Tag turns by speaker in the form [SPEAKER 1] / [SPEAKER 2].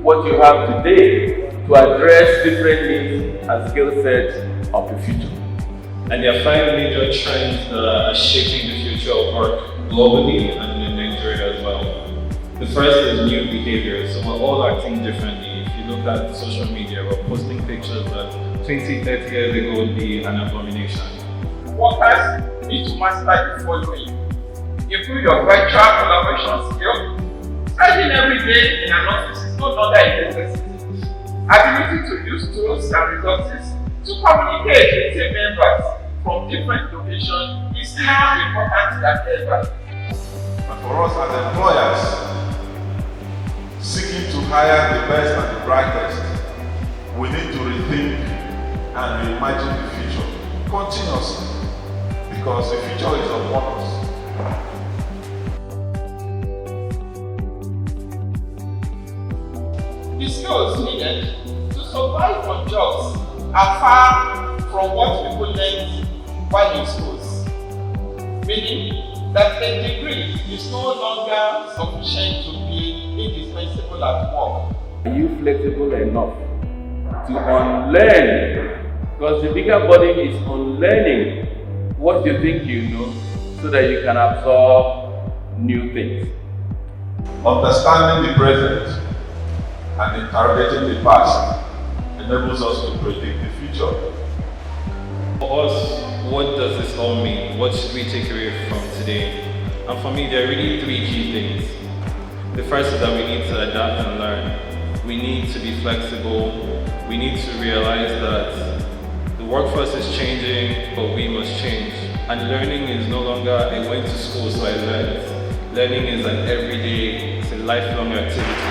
[SPEAKER 1] what you have today to address different needs and skill sets of the future.
[SPEAKER 2] And there are 5 major trends that are shaping the future of work globally and in Nigeria as well. The first is new behaviors. So we're all acting differently. If you look at social media, we're posting pictures that 20, 30 years ago would be an abomination.
[SPEAKER 3] Workers need to master the following: improve your virtual collaboration skill. Studying every day in an office is no longer a necessity. Ability to use tools and resources to communicate with team members from different locations is now important than ever.
[SPEAKER 4] And for us as employers, seeking to hire the best and the brightest, we need to rethink and reimagine the future continuously, because the future is upon us.
[SPEAKER 3] The skills needed to survive on jobs are far from what people learned while in schools, meaning that a degree is no longer sufficient to be indispensable at work.
[SPEAKER 1] Are you flexible enough to unlearn? Because the bigger burden is unlearning what you think you know so that you can absorb new things.
[SPEAKER 4] Understanding the present and interrogating the past enables us to predict the future.
[SPEAKER 2] For us, what does this all mean? What should we take away from today? And for me, there are really 3 key things. The first is that we need to adapt and learn. We need to be flexible. We need to realize that the workforce is changing, but we must change. And learning is no longer I went to school so I learned. Learning is an everyday, it's a lifelong activity.